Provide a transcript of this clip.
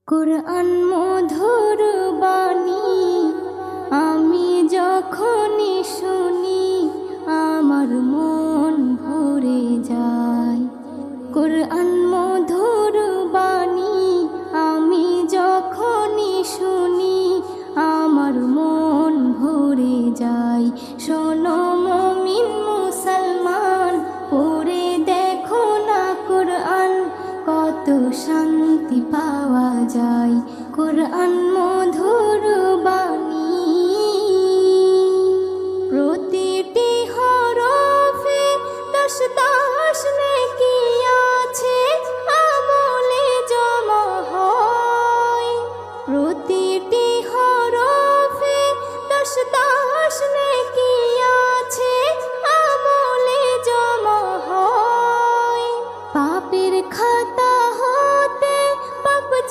কুরআন মধুর বাণী আমি যখনই শুনি আমার মন ভরে যায়। কুরআন মধুর বাণী আমি যখনই শুনি আমার মন ভরে যায়। শোনো মুমিন মুসলমান, পড়ে দেখো না কুরআন, কত শান্তি পাওয়া যায়। কুরআন